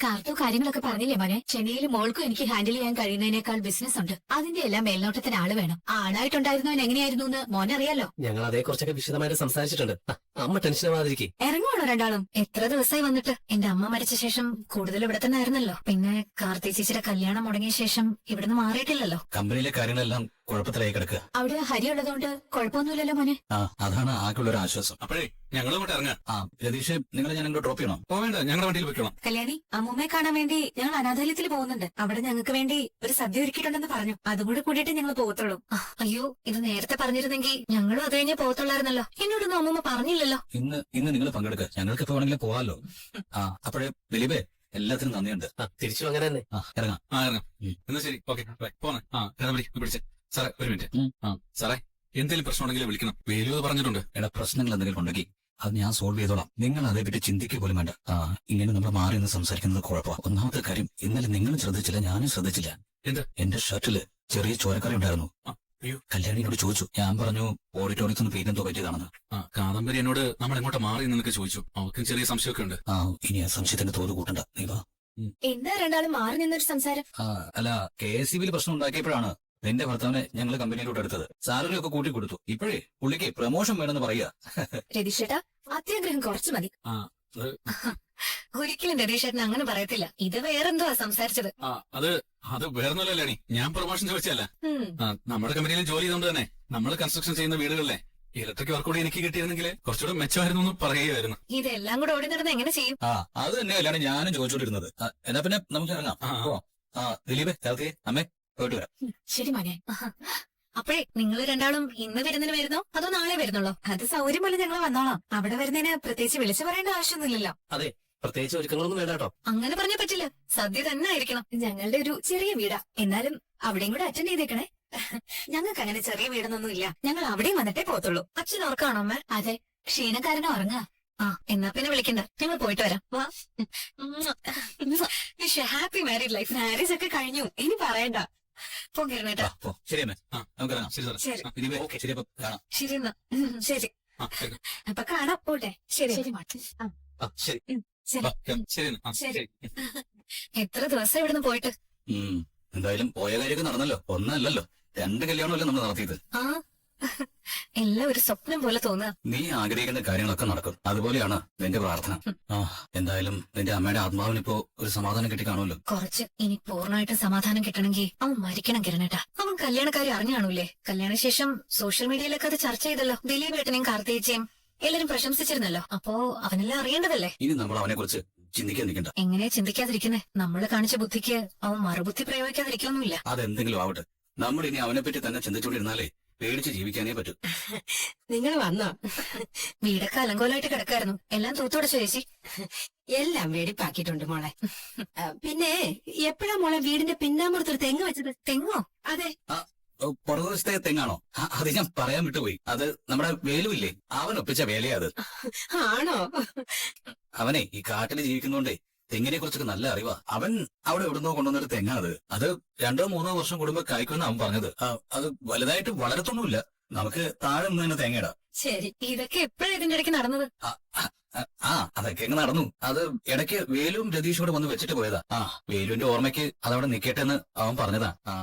കാർത്തു കാര്യങ്ങളൊക്കെ പറഞ്ഞില്ലേ മോനെ? ചെന്നൈയിൽ മോൾക്കും എനിക്ക് ഹാൻഡിൽ ചെയ്യാൻ കഴിയുന്നതിനേക്കാൾ ബിസിനസ് ഉണ്ട്. അതിന്റെ എല്ലാം മേൽനോട്ടത്തിന് ആള് വേണം. ആളായിട്ടുണ്ടായിരുന്നവൻ എങ്ങനെയായിരുന്നു എന്ന് മോനറിയാലോ. ഞങ്ങൾ അതേക്കുറിച്ചൊക്കെ വിശദമായിട്ട് സംസാരിച്ചിട്ടുണ്ട്. അമ്മ ടെൻഷൻ ആവാതിരിക്കെ. ഇറങ്ങുവാണോ രണ്ടാളും? എത്ര ദിവസമായി വന്നിട്ട്? എന്റെ അമ്മ മരിച്ച ശേഷം കൂടുതൽ ഇവിടെ തന്നെ ആയിരുന്നല്ലോ. പിന്നെ കാർത്തി ചേച്ചിയുടെ കല്യാണം മുടങ്ങിയ ശേഷം ഇവിടുന്ന് മാറിയിട്ടില്ലല്ലോ. കമ്പനിയിലെ കാര്യങ്ങളെല്ലാം കുഴപ്പത്തിലായി കിടക്കുക. അവിടെ ഹരി ഉള്ളതുകൊണ്ട് കുഴപ്പമൊന്നുമില്ലല്ലോ മോനെ. അതാണ് ആകെയുള്ള ഒരു ആശ്വാസം. അപ്പോഴേ ഞങ്ങൾ ഇങ്ങോട്ട് ഇറങ്ങാം. രതീഷ്, നിങ്ങളെ ഞാൻ ഡ്രോപ്പ് ചെയ്യണം? പോവേണ്ട, ഞങ്ങളുടെ വണ്ടിയിൽ വെക്കണം. കല്യാണി, അമ്മൂമ്മയെ കാണാൻ വേണ്ടി ഞങ്ങൾ അനാഥാലയത്തിൽ പോകുന്നുണ്ട്. അവിടെ ഞങ്ങൾക്ക് വേണ്ടി ഒരു സദ്യ ഒരുക്കിയിട്ടുണ്ടെന്ന് പറഞ്ഞു. അതുകൂടെ കൂടിയിട്ട് ഞങ്ങൾ പോകത്തുള്ളൂ. അയ്യോ, ഇത് നേരത്തെ പറഞ്ഞിരുന്നെങ്കിൽ ഞങ്ങളും അത് കഴിഞ്ഞേ പോകത്തുള്ളായിരുന്നല്ലോ. എന്നോടൊന്നും അമ്മൂമ്മ പറഞ്ഞില്ലല്ലോ. ഇന്ന് നിങ്ങൾ പങ്കെടുക്കുക. ഞങ്ങൾക്ക് ഇപ്പൊ വേണമെങ്കിലും പോവാമല്ലോ. അപ്പോഴേ ദിലീപേ, എല്ലാത്തിനും നന്ദിയുണ്ട്. തിരിച്ചു അങ്ങനെ തന്നെ. ഇറങ്ങാം. ഇറങ്ങാം. എന്നാ ശരി, ഓക്കെ, പോന്നെ. പിടിച്ചേ സാറേ, ഒരു മിനിറ്റ്. സാറേ, എന്തെങ്കിലും പ്രശ്നമുണ്ടെങ്കിൽ വിളിക്കണം. വേലു പറഞ്ഞിട്ടുണ്ട്. എടാ, പ്രശ്നങ്ങൾ എന്തെങ്കിലും ഉണ്ടെങ്കിൽ അത് ഞാൻ സോൾവ് ചെയ്തോളാം. നിങ്ങൾ അതേപറ്റി ചിന്തിക്കുക പോലും വേണ്ട. ഇങ്ങനെ നമ്മൾ മാറി നിന്ന് സംസാരിക്കുന്നത് കുഴപ്പമാണ്. ഒന്നാമത്തെ കാര്യം, ഇന്നലെ നിങ്ങളും ശ്രദ്ധിച്ചില്ല, ഞാനും ശ്രദ്ധിച്ചില്ല. എന്ത്? എന്റെ ഷർട്ടില് ചെറിയ ചോരക്കറി ഉണ്ടായിരുന്നു. അയ്യോ. കല്യാണിയോട് ചോദിച്ചു. ഞാൻ പറഞ്ഞു ഓഡിറ്റോറിയത്തിൽ നിന്ന് പേരെന്തോ പറ്റിയതാണെന്ന്. കാദംബരി എന്നോട് നമ്മൾ എങ്ങോട്ട് മാറി എന്നൊക്കെ ചോദിച്ചു. അവർക്ക് ചെറിയ സംശയമൊക്കെ ഉണ്ട്. ഇനി ആ സംശയത്തിന്റെ തോത് കൂട്ടണ്ട. നീ വാ. എന്താ രണ്ടാളും മാറി നിന്നൊരു സംസാരം? അല്ല, KSEBിൽ പ്രശ്നം ഉണ്ടാക്കിയപ്പോഴാണ് നിന്റെ ഭർത്താവിനെ ഞങ്ങൾ കമ്പനിയിലോട്ട് എടുത്തത്. സാലറി ഒക്കെ കൂട്ടി കൊടുത്തു. ഇപ്പോഴേ പുള്ളിക്ക് പ്രമോഷൻ വേണമെന്ന് പറയുക. രതീഷേട്ടാ, അത്യാഗ്രഹം കുറച്ചു മതി. ഒരിക്കലും രതീഷേട്ടൻ അങ്ങനെ പറയത്തില്ല. ഇത് വേറെന്തോ സംസാരിച്ചത്. അത് വേറൊന്നുമല്ലേ. ഞാൻ പ്രൊമോഷൻ ചോദിച്ചല്ല. നമ്മുടെ കമ്പനിയിൽ ജോലി ചെയ്തുകൊണ്ട് തന്നെ നമ്മൾ കൺസ്ട്രക്ഷൻ ചെയ്യുന്ന വീടുകളിലെ ഇലക്ട്രിക് വർക്ക് കൂടി എനിക്ക് കിട്ടിയിരുന്നെങ്കിൽ കുറച്ചുകൂടെ മെച്ചമായിരുന്നു എന്ന് പറയുകയായിരുന്നു. ഇതെല്ലാം കൂടെ ഓടി നടന്ന് എങ്ങനെ ചെയ്യും? അത് തന്നെയല്ലാണ് ഞാനും ചോദിച്ചോണ്ടിരുന്നത്. എന്നാ പിന്നെ നമുക്ക് ഇറങ്ങാം. ദിലീപ്, കാർത്തികേ, അമ്മേ, പോയിട്ട് വരാം. ശരി മോനെ. അപ്പോഴേ നിങ്ങൾ രണ്ടാളും ഇന്ന് വരുന്നതിന് വരുന്നോ അതോ നാളെ വരുന്നുള്ളോ? അത് സൗകര്യം പോലെ ഞങ്ങൾ വന്നോളാം. അവിടെ വരുന്നതിന് പ്രത്യേകിച്ച് വിളിച്ചു പറയേണ്ട ആവശ്യമൊന്നുമില്ലല്ലോ. അതെ, പ്രത്യേകിച്ച് ഒരുക്കങ്ങളൊന്നും വേണ്ട കേട്ടോ. അങ്ങനെ പറഞ്ഞാൽ പറ്റില്ല. സദ്യ തന്നെ ആയിരിക്കണം. ഞങ്ങളുടെ ഒരു ചെറിയ വീടാ. എന്നാലും അവിടെയും കൂടെ അറ്റൻഡ് ചെയ്തേക്കണേ. ഞങ്ങൾക്ക് അങ്ങനെ ചെറിയ വീടൊന്നും ഇല്ല. ഞങ്ങൾ അവിടെയും വന്നിട്ടേ പോത്തുള്ളൂ. അച്ഛൻ ഉറക്കാണോ അമ്മ? അതെ, ക്ഷീണക്കാരനോ ഉറങ്ങാ. എന്നാ പിന്നെ വിളിക്കണ്ട, ഞങ്ങൾ പോയിട്ട് വരാം. വാ. Happy married life. മാരേജ് ഒക്കെ കഴിഞ്ഞു, ഇനി പറയണ്ട. പോകേട്ടാ. ശരി അമ്മേ, നമുക്ക് ഇറങ്ങാം. ശരി ശരി, അപ്പൊ കാണാം. ശരി എന്നാ. ശരി, അപ്പൊ കാണാം. പോട്ടെ. ശരി ശരി. ശരി. ശരി. എത്ര ദിവസം ഇവിടുന്ന് പോയിട്ട്? എന്തായാലും പോയ കാര്യമൊക്കെ നടന്നല്ലോ. ഒന്നല്ലല്ലോ, 2 കല്യാണമല്ലേ നമ്മൾ നടത്തിയത്. എല്ലാം ഒരു സ്വപ്നം പോലെ തോന്നുക. നീ ആഗ്രഹിക്കുന്ന കാര്യങ്ങളൊക്കെ നടക്കും. അതുപോലെയാണ് നിന്റെ പ്രാർത്ഥന. എന്തായാലും നിന്റെ അമ്മയുടെ ആത്മാവിനിപ്പോ ഒരു സമാധാനം കിട്ടി കാണുമല്ലോ. കുറച്ച്. ഇനി പൂർണ്ണമായിട്ട് സമാധാനം കിട്ടണമെങ്കിൽ അവൻ മരിക്കണം കിരണേട്ടാ. അവൻ കല്യാണക്കാരി അറിഞ്ഞു കാണൂലേ? കല്യാണശേഷം സോഷ്യൽ മീഡിയയിലൊക്കെ അത് ചർച്ച ചെയ്തല്ലോ. ദിലീപ് ഏട്ടനെയും കാർത്തികേച്ചയും എല്ലാരും പ്രശംസിച്ചിരുന്നല്ലോ. അപ്പോ അവനെല്ലാം അറിയേണ്ടതല്ലേ? ഇനി നമ്മൾ അവനെ കുറിച്ച് ചിന്തിക്കാൻ നിൽക്കണ്ട. എങ്ങനെയാ ചിന്തിക്കാതിരിക്കുന്നേ? നമ്മള് കാണിച്ച ബുദ്ധിക്ക് അവൻ മറുബുദ്ധി പ്രയോഗിക്കാതിരിക്കൊന്നുമില്ല. അതെന്തെങ്കിലും ആവട്ടെ, നമ്മൾ ഇനി അവനെ പറ്റി തന്നെ ചിന്തിച്ചുകൊണ്ടിരുന്നാലേ പേടിച്ച് ജീവിക്കാനേ പറ്റൂ. നിങ്ങൾ വന്നോ? വീടൊക്കെ അലങ്കോലമായിട്ട് കിടക്കായിരുന്നു. എല്ലാം തൂത്തുടച്ചു ചേച്ചി. എല്ലാം വെടിപ്പാക്കിയിട്ടുണ്ട് മോളെ. പിന്നെ എപ്പോഴാ മോളെ വീടിന്റെ പിന്നാമ്പുറത്തൊരു തെങ്ങ് വെച്ചത്? തെങ്ങോ? അതെ. പുറകുവശത്തെ തെങ്ങാണോ? അത് ഞാൻ പറയാൻ വിട്ടുപോയി. അത് നമ്മുടെ വേലുവില്ലേ, അവൻ ഒപ്പിച്ച വേലയാ അത്. ആണോ? അവനെ ഈ കാട്ടിൽ ജീവിക്കുന്നോണ്ടേ തെങ്ങിനെ കുറിച്ചൊക്കെ നല്ല അറിവാ. അവൻ അവിടെ എവിടുന്നോ കൊണ്ടുവന്നൊരു തെങ്ങാ അത്. 2 3 വർഷം കൂടുമ്പോ കായ്ക്കുമെന്ന് അവൻ പറഞ്ഞത്. അത് വലുതായിട്ട് വളരത്തൊന്നുമില്ല. നമുക്ക് താഴെ നിന്ന് തന്നെ തേങ്ങ ഇടാം. ശരി. ഇതൊക്കെ എപ്പോഴാ ഇതിന്റെ ഇടയ്ക്ക് നടന്നത്? അതൊക്കെ അങ്ങ് നടന്നു. അത് ഇടയ്ക്ക് വേലുവും രതീഷും കൂടെ വന്ന് വെച്ചിട്ട് പോയതാ. വേലുവിന്റെ ഓർമ്മയ്ക്ക് അതവിടെ നിക്കട്ടെ എന്ന് അവൻ പറഞ്ഞതാ.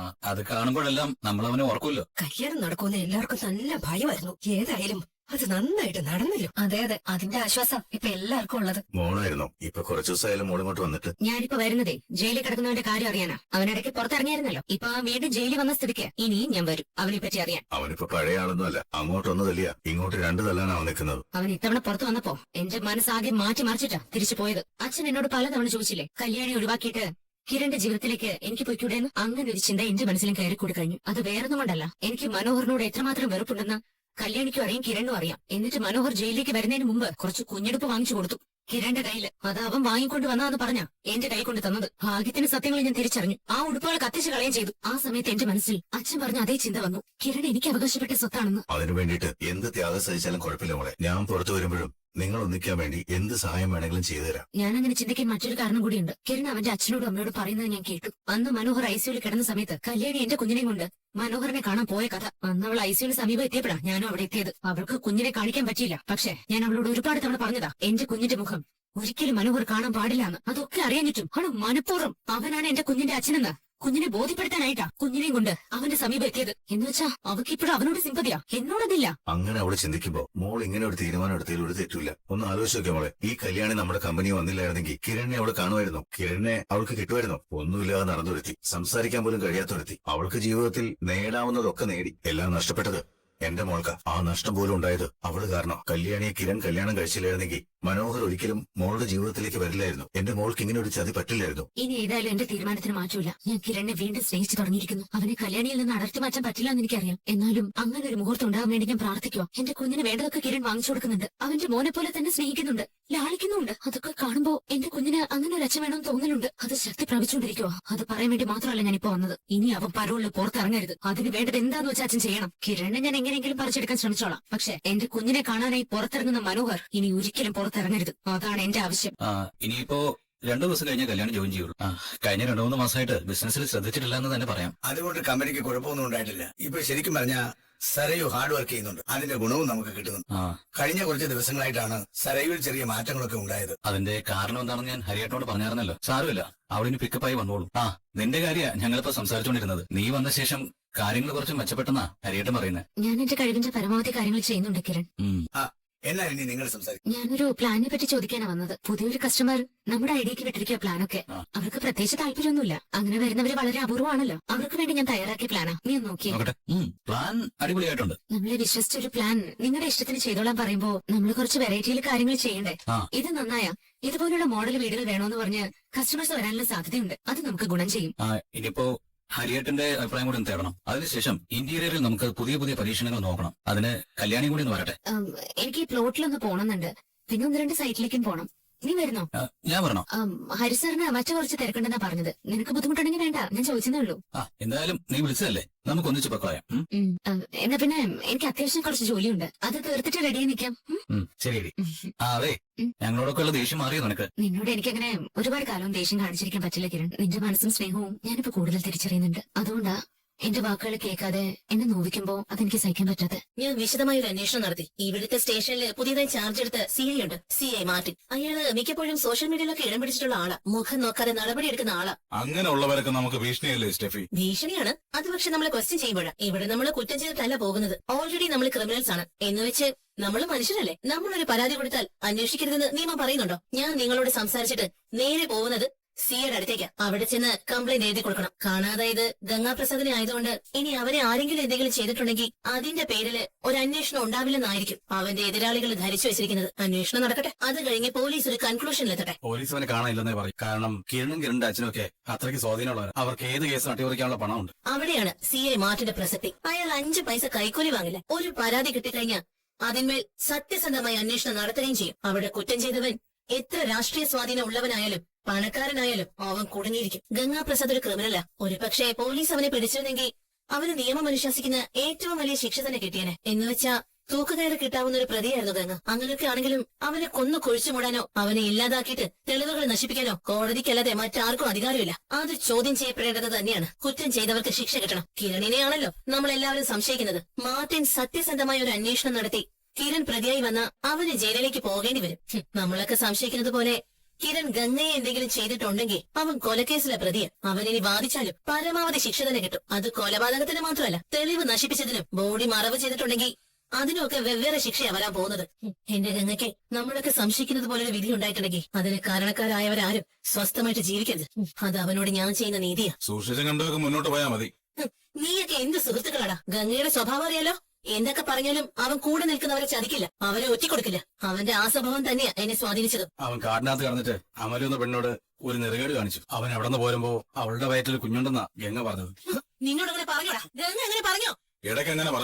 അത് കാണുമ്പോഴെല്ലാം നമ്മൾ അവനെ ഓർക്കുമല്ലോ. കല്യാണം നടക്കുന്ന എല്ലാവർക്കും നല്ല ഭയമായിരുന്നു. ഏതായാലും അത് നന്നായിട്ട് നടന്നല്ലോ. അതെ അതെ, അതിന്റെ ആശ്വാസം ഇപ്പൊ എല്ലാവർക്കും ഉള്ളത്. മോളായിരുന്നു. ഇപ്പൊ കുറച്ചു ദിവസമായാലും മോളിങ്ങോട്ട് വന്നിട്ട്. ഞാനിപ്പോ വരുന്നതേ ജയിലിൽ കിടക്കുന്നവന്റെ കാര്യം അറിയാനാ. അവനിടയ്ക്ക് പുറത്തിറങ്ങിയായിരുന്നല്ലോ. ഇപ്പൊ വീണ്ടും ജയിലിൽ വന്ന സ്ഥിതിക്ക് ഇനിയും ഞാൻ വരും അവനെ പറ്റി അറിയാൻ. അവനിപ്പോ പഴയ ആളൊന്നും അല്ല. അങ്ങോട്ടൊന്ന് തല്ലിയ ഇങ്ങോട്ട് 2 തല്ലാനാ അവൻ നിൽക്കുന്നത്. അവൻ ഇത്തവണ പുറത്തു വന്നപ്പോ എന്റെ മനസ്സാകെ മാറ്റി മറിച്ചിട്ടാ തിരിച്ചു പോയത്. അച്ഛൻ എന്നോട് പലതവണ ചോദിച്ചില്ലേ, കല്യാണി ഒഴിവാക്കിയിട്ട് കിരണിന്റെ ജീവിതത്തിലേക്ക് എനിക്ക് പൊയ്ക്കൂടെന്ന്. അങ്ങനെ ഒരു ചിന്ത എന്റെ മനസ്സിലും കയറി കൂടി കഴിഞ്ഞു. അത് വേറൊന്നും കൊണ്ടല്ല, എനിക്ക് മനോഹറിനോട് എത്രമാത്രം വെറുപ്പുണ്ടെന്ന് കല്യാണിക്കും അറിയാം, കിരണിനും അറിയാം. എന്നിട്ട് മനോഹർ ജയിലിലേക്ക് വരുന്നതിന് മുമ്പ് കുറച്ച് കുഞ്ഞെടുപ്പ് വാങ്ങിച്ചു കൊടുത്തു കിരണിന്റെ കയ്യില്. അത് അവൻ വാങ്ങിക്കൊണ്ട് വന്നാന്ന് പറഞ്ഞ എന്റെ കൈ കൊണ്ട് തന്നത്. ഭാഗ്യത്തിന് സത്യങ്ങൾ ഞാൻ തിരിച്ചറിഞ്ഞു. ആ ഉടുപ്പുകൾ കത്തിച്ച് കളയുകയും ചെയ്തു. ആ സമയത്ത് എന്റെ മനസ്സിൽ അച്ഛൻ പറഞ്ഞ അതേ ചിന്ത വന്നു, കിരൺ എനിക്ക് അവകാശപ്പെട്ട സ്വത്താണെന്ന്. അതിനു വേണ്ടിയിട്ട് എന്ത് ത്യാഗം സഹിച്ചാലും കുഴപ്പമില്ല മോളെ. ഞാൻ പുറത്തു വരുമ്പോഴും നിങ്ങൾ ഒന്നിക്കാൻ വേണ്ടി എന്ത് സഹായം വേണമെങ്കിലും ചെയ്തുതരാം. ഞാൻ അങ്ങനെ ചിന്തിക്കാൻ മറ്റൊരു കാരണം കൂടിയുണ്ട്. കിരൺ അവന്റെ അച്ഛനോടും അമ്മയോട് പറയുന്നത് ഞാൻ കേട്ടു. അന്ന് മനോഹർ ICUവിൽ കിടന്ന സമയത്ത് കല്യാണി എന്റെ കുഞ്ഞിനെ കൊണ്ട് മനോഹറിനെ കാണാൻ പോയ കഥ. അന്ന് അവൾ ICUവിന് സമീപം എത്തിയപ്പോഴാ ഞാനും അവിടെ എത്തിയത്. അവൾക്ക് കുഞ്ഞിനെ കാണിക്കാൻ പറ്റിയില്ല. പക്ഷെ ഞാൻ അവളോട് ഒരുപാട് തവണ പറഞ്ഞതാ, എന്റെ കുഞ്ഞിന്റെ മുഖം ഒരിക്കലും മനോഹർ കാണാൻ പാടില്ലാന്ന് അതൊക്കെ അറിയാഞ്ഞിട്ടും അവള് മനഃപൂർവ്വം അവനാണ് എന്റെ കുഞ്ഞിന്റെ അച്ഛനെന്ന് കുഞ്ഞിനെ ബോധ്യപ്പെടുത്താനായിട്ടാ കുഞ്ഞിനെയും കൊണ്ട് അവന്റെ സമീപം എത്തിയത്. എന്ന് വെച്ചാ അവക്ക് ഇപ്പോഴും അവനോട് സിമ്പതിയാ, എന്നോടതില്ല. അങ്ങനെ അവള് ചിന്തിക്കുമ്പോ മോൾ ഇങ്ങനെ ഒരു തീരുമാനം എടുത്തതിൽ ഒരു തെറ്റില്ല. ഒന്ന് ആലോചിച്ച് നോക്കിയ മോളെ, ഈ കല്യാണി നമ്മുടെ കമ്പനി വന്നില്ലായിരുന്നെങ്കിൽ കിരണിനെ അവള് കാണുമായിരുന്നു, കിരണിനെ അവൾക്ക് കിട്ടുമായിരുന്നു. ഒന്നുമില്ലാതെ നടന്നൊരുത്തി, സംസാരിക്കാൻ പോലും കഴിയാത്തൊരുത്തി. അവൾക്ക് ജീവിതത്തിൽ നേടാവുന്നതൊക്കെ നേടി. എല്ലാം നഷ്ടപ്പെട്ടത് എന്റെ മോൾക്ക്. ആ നഷ്ടം പോലും ഉണ്ടായത് അവള് കാരണം. കല്യാണിയെ കിരൺ കല്യാണം കഴിച്ചില്ലായിരുന്നെങ്കിൽ മനോഹർ ഒരിക്കലും മോളുടെ ജീവിതത്തിലേക്ക് വരില്ലായിരുന്നു. എന്റെ മോൾക്ക് ഇങ്ങനെ ഒരു ചതി പറ്റില്ലായിരുന്നു. ഇനി ഏതായാലും എന്റെ തീരുമാനത്തിന് മാറ്റമില്ല. ഞാൻ കിരണിനെ വീണ്ടും സ്നേഹിച്ചു തുടങ്ങിയിരിക്കുന്നു. അവനെ കല്യാണിയിൽ നിന്ന് അടർത്തി മാറ്റാൻ പറ്റില്ല എന്ന് എനിക്കറിയാം. എന്നാലും അങ്ങനെ ഒരു മുഹൂർത്തം ഉണ്ടാകാൻ വേണ്ടി ഞാൻ പ്രാർത്ഥിക്കുക. എന്റെ കുഞ്ഞിന് വേണ്ടതൊക്കെ കിരൺ വാങ്ങിച്ചു കൊടുക്കുന്നുണ്ട്. അവന്റെ മോനെ പോലെ തന്നെ സ്നേഹിക്കുന്നുണ്ട്, ലാളിക്കുന്നുണ്ട്. അതൊക്കെ കാണുമ്പോ എന്റെ കുഞ്ഞിന് അങ്ങനെ ഒരു അച്ഛൻ വേണമെന്ന് തോന്നലുണ്ട്. അത് ശക്തി പ്രാപിച്ചുകൊണ്ടിരിക്കുക. അത് പറയാൻ വേണ്ടി മാത്രമല്ല ഞാനിപ്പോ വന്നത്. ഇനി അവൻ പരോളിൽ പുറത്തിറങ്ങരുത്. അതിന് വേണ്ടത് എന്താന്ന് വെച്ചാൽ അച്ഛൻ ചെയ്യണം. കിരണിനെ ഞാൻ എങ്ങനെയെങ്കിലും പറിച്ചെടുക്കാൻ ശ്രമിച്ചോളാം. പക്ഷെ എന്റെ കുഞ്ഞിനെ കാണാനായി പുറത്തിറങ്ങുന്ന മനോഹർ ഇനി ഒരിക്കലും പുറത്തിറങ്ങരുത്. അതാണ് എന്റെ ആവശ്യം. ഇനിയിപ്പോ 2 ദിവസം കഴിഞ്ഞ കല്യാണം ജോയിൻ ചെയ്യുള്ളൂ. കഴിഞ്ഞ 2-3 മാസമായിട്ട് ബിസിനസ്സിൽ ശ്രദ്ധിച്ചിട്ടില്ല എന്ന് തന്നെ പറയാം. അതുകൊണ്ട് കമ്പനിക്ക് കുഴപ്പമൊന്നും ഉണ്ടായിട്ടില്ല. ഇപ്പൊ ശരിക്കും പറഞ്ഞാൽ സരയു ഹാർഡ് വർക്ക് ചെയ്യുന്നുണ്ട്. അതിന്റെ ഗുണവും നമുക്ക് കിട്ടുന്നുണ്ട്. കഴിഞ്ഞ കുറച്ച് ദിവസങ്ങളായിട്ടാണ് സരയുവിൽ ചെറിയ മാറ്റങ്ങളൊക്കെ ഉണ്ടായത്. അതിന്റെ കാരണം എന്താണെന്ന് ഞാൻ ഹരിയേട്ടനോട് പറഞ്ഞായിരുന്നല്ലോ. സാരമില്ല, അവളിന് പിക്കപ്പായി വന്നോളൂ. നിന്റെ കാര്യ ഞങ്ങളിപ്പോ സംസാരിച്ചുകൊണ്ടിരുന്നത്. നീ വന്ന ശേഷം കാര്യങ്ങൾ കുറച്ച് മെച്ചപ്പെട്ടെന്നാ ഹരിയേട്ടൻ പറയുന്നത്. ഞാൻ എന്റെ കഴിവിന്റെ പരമാവധി കാര്യങ്ങൾ ചെയ്യുന്നുണ്ട് കിരൺ. എന്നാൽ ഇനി നിങ്ങൾ സംസാരിക്കും. ഞാനൊരു പ്ലാനിനെ പറ്റി ചോദിക്കാനാ വന്നത്. പുതിയൊരു കസ്റ്റമർ നമ്മുടെ ഐഡിയക്ക് വിട്ടിരിക്കുക പ്ലാനൊക്കെ. അവർക്ക് പ്രത്യേകിച്ച് താല്പര്യമൊന്നുമില്ല. അങ്ങനെ വരുന്നവര് വളരെ അപൂർവമാണല്ലോ. അവർക്ക് വേണ്ടി ഞാൻ തയ്യാറാക്കിയ പ്ലാനാ. നീ ഒന്ന് നോക്കിയേ. പ്ലാൻ അടിപൊളിയായിട്ടുണ്ട്. നമ്മളെ വിശ്വസിച്ചൊരു പ്ലാൻ നിങ്ങളുടെ ഇഷ്ടത്തിന് ചെയ്തോളാൻ പറയുമ്പോ നമ്മൾ കുറച്ച് വെറൈറ്റിയിൽ കാര്യങ്ങൾ ചെയ്യണ്ടേ. ഇത് നന്നായ ഇതുപോലുള്ള മോഡൽ വീടുകൾ വേണോന്ന് പറഞ്ഞ് കസ്റ്റമേഴ്സ് വരാനുള്ള സാധ്യതയുണ്ട്. അത് നമുക്ക് ഗുണം ചെയ്യും. ഇനിയിപ്പോ ഹരിയേട്ടന്റെ അഭിപ്രായം കൂടി ഒന്ന് തേടണം. അതിനുശേഷം ഇന്റീരിയറിൽ നമുക്ക് പുതിയ പുതിയ പരീക്ഷണങ്ങൾ നോക്കണം. അതിന് കല്യാണി കൂടി ഒന്ന് വരട്ടെ. എനിക്ക് ഈ പ്ലോട്ടിലൊന്ന് പോണമെന്നുണ്ട്. പിന്നെ 1-2 സൈറ്റിലേക്കും പോണം. നീ വരുന്നോ? ഞാൻ വരണോ? ഹരിസാറിന് മറ്റു കുറച്ച് തിരക്കുണ്ടെന്നാ പറഞ്ഞത്. നിനക്ക് ബുദ്ധിമുട്ടുണ്ടെങ്കിൽ വേണ്ട, ഞാൻ ചോദിച്ചതേ ഉള്ളൂ. എന്തായാലും നീ വിളിച്ചതല്ലേ, നമുക്ക് ഒന്നിച്ച് പക്കളയാം. എന്നാ പിന്നെ എനിക്ക് അത്യാവശ്യം കുറച്ച് ജോലിയുണ്ട്. അത് തീർത്തിട്ട് റെഡിയായി നിൽക്കാം. ശരി. അതെ, ഞങ്ങളോടൊക്കെ ഉള്ള ദേഷ്യം മാറിയോ നിനക്ക്? നിന്നോട് എനിക്കങ്ങനെ ഒരുപാട് കാലവും ദേഷ്യം കാണിച്ചിരിക്കാൻ പറ്റില്ല കിരൺ. നിന്റെ മനസ്സും സ്നേഹവും ഞാനിപ്പോ കൂടുതൽ തിരിച്ചറിയുന്നുണ്ട്. അതുകൊണ്ടാ എന്റെ വാക്കുകൾ കേൾക്കാതെ എന്നെ നോവിക്കുമ്പോ അതെനിക്ക് സഹിക്കാൻ പറ്റാതെ. ഞാൻ വിശദമായ ഒരു അന്വേഷണം നടത്തി. ഇവിടുത്തെ സ്റ്റേഷനിൽ പുതിയതായി ചാർജ് എടുത്ത CI ഉണ്ട്, CI മാർട്ടിൻ. അയാള് മിക്കപ്പോഴും സോഷ്യൽ മീഡിയയിലൊക്കെ ഇടം പിടിച്ചിട്ടുള്ള ആളാ. മുഖം നോക്കാതെ നടപടി എടുക്കുന്ന ആളാ. അങ്ങനെയുള്ളവരൊക്കെ നമുക്ക് ഭീഷണിയല്ലേ സ്റ്റെഫി? ഭീഷണിയാണ്. അത് പക്ഷെ നമ്മളെ ക്വസ്റ്റ്യൻ ചെയ്യുമ്പോഴാണ്. ഇവിടെ നമ്മൾ കുറ്റം ചെയ്തിട്ടല്ല പോകുന്നത്. ഓൾറെഡി നമ്മൾ ക്രിമിനൽസ് ആണ് എന്ന് വെച്ച് നമ്മൾ മനുഷ്യരല്ലേ. നമ്മളൊരു പരാതി കൊടുത്താൽ അന്വേഷിക്കരുതെന്ന് നിയമം പറയുന്നുണ്ടോ? ഞാൻ നിങ്ങളോട് സംസാരിച്ചിട്ട് നേരെ പോകുന്നത് സിയുടെ അടുത്തേക്ക്. അവിടെ ചെന്ന് കംപ്ലൈന്റ് എഴുതി കൊടുക്കണം. കാണാതായത് ഗംഗാപ്രസാദിനെ ആയതുകൊണ്ട് ഇനി അവരെ ആരെങ്കിലും എന്തെങ്കിലും ചെയ്തിട്ടുണ്ടെങ്കിൽ അതിന്റെ പേരില് ഒരു അന്വേഷണം ഉണ്ടാവില്ലെന്നായിരിക്കും അവന്റെ എതിരാളികൾ ധരിച്ചു വെച്ചിരിക്കുന്നത്. അന്വേഷണം നടക്കട്ടെ, അത് കഴിഞ്ഞ് പോലീസ് ഒരു കൺക്ലൂഷനിലെത്തട്ടെ. പോലീസ് അവനെ കാണാനില്ലെന്നേ പറയും. കാരണം കിരണിന്റെ അച്ഛനും ഒക്കെ അത്രയ്ക്ക് സ്വാധീനമുള്ളവർ. അവർക്ക് ഏത് കേസ് അട്ടിമറിക്കാനുള്ള പണമുണ്ട്. അവിടെയാണ് CI മാർട്ടിന്റെ പ്രസക്തി. അയാൾ 5 പൈസ കൈക്കൂലി വാങ്ങില്ല. ഒരു പരാതി കിട്ടിക്കഴിഞ്ഞാൽ അതിന്മേൽ സത്യസന്ധമായ അന്വേഷണം നടത്തുകയും ചെയ്യും. അവിടെ കുറ്റം ചെയ്തവൻ എത്ര രാഷ്ട്രീയ സ്വാധീനം ഉള്ളവനായാലും പണക്കാരനായാലും അവൻ കുടുങ്ങിയിരിക്കും. ഗംഗാപ്രസാദ് ഒരു ക്രിമിനലാ. ഒരു പക്ഷേ പോലീസ് അവനെ പിടിച്ചിരുന്നെങ്കിൽ അവന് നിയമം അനുശാസിക്കുന്ന ഏറ്റവും വലിയ ശിക്ഷ തന്നെ കിട്ടിയേനെ. എന്ന് വെച്ചാ തൂക്കുകയറി കിട്ടാവുന്ന ഒരു പ്രതിയായിരുന്നു ഗംഗ. അങ്ങനെയൊക്കെ ആണെങ്കിലും അവനെ കൊന്നു കുഴിച്ചു മൂടാനോ അവനെ ഇല്ലാതാക്കിയിട്ട് തെളിവുകൾ നശിപ്പിക്കാനോ കോടതിക്കല്ലാതെ മറ്റാർക്കും അധികാരമില്ല. അത് ചോദ്യം ചെയ്യപ്പെടേണ്ടത് തന്നെയാണ്. കുറ്റം ചെയ്തവർക്ക് ശിക്ഷ കിട്ടണം. കിരണിനെയാണല്ലോ നമ്മളെല്ലാവരും സംശയിക്കുന്നത്. മാർട്ടിൻ സത്യസന്ധമായ ഒരു അന്വേഷണം നടത്തി കിരൺ പ്രതിയായി വന്ന അവന് ജയിലിലേക്ക് പോകേണ്ടി വരും. നമ്മളൊക്കെ സംശയിക്കുന്നത് പോലെ കിരൺ ഗംഗയെ എന്തെങ്കിലും ചെയ്തിട്ടുണ്ടെങ്കിൽ അവൻ കൊലക്കേസിലെ പ്രതിയ. അവനിനി വാദിച്ചാലും പരമാവധി ശിക്ഷ തന്നെ കിട്ടും. അത് കൊലപാതകത്തിന് മാത്രമല്ല, തെളിവ് നശിപ്പിച്ചതിനും ബോഡി മറവ് ചെയ്തിട്ടുണ്ടെങ്കിൽ അതിനൊക്കെ വെവ്വേറെ ശിക്ഷയാ വരാൻ പോകുന്നത്. എന്റെ ഗംഗയ്ക്ക് നമ്മളൊക്കെ സംശയിക്കുന്നത് പോലെ ഒരു വിധി ഉണ്ടായിട്ടുണ്ടെങ്കിൽ അതിന് കാരണക്കാരായവരാരും സ്വസ്ഥമായിട്ട് ജീവിക്കരുത്. അത് അവനോട് ഞാൻ ചെയ്യുന്ന നീതിയാ. സൂക്ഷിച്ചും കണ്ടൊക്കെ മുന്നോട്ട് പോയാൽ മതി. നീയൊക്കെ എന്ത് സുഹൃത്തുക്കളാടാ. ഗംഗയുടെ സ്വഭാവം അറിയാലോ. എന്തൊക്കെ പറഞ്ഞാലും അവൻ കൂടെ നിൽക്കുന്നവരെ ചതിക്കില്ല, അവരെ ഒറ്റിക്കൊടുക്കില്ല. അവന്റെ ആ സ്വഭാവം തന്നെയാ എന്നെ സ്വാധീനിച്ചത്. അവൻ കാടിനകത്ത് കടന്നിട്ട് അമലൊന്ന പെണ്ണോട് ഒരു നെറുകേട് കാണിച്ചു. അവൻ അവിടെ നിന്ന് പോരുമ്പോ അവളുടെ വയറ്റിൽ കുഞ്ഞുണ്ടെന്നാ ഗംഗ പറഞ്ഞത്. നിന്നോട് അങ്ങനെ പറഞ്ഞോടാ? ഗംഗ അങ്ങനെ പറഞ്ഞോ? ഇടയ്ക്ക് എങ്ങനെ പറഞ്ഞു?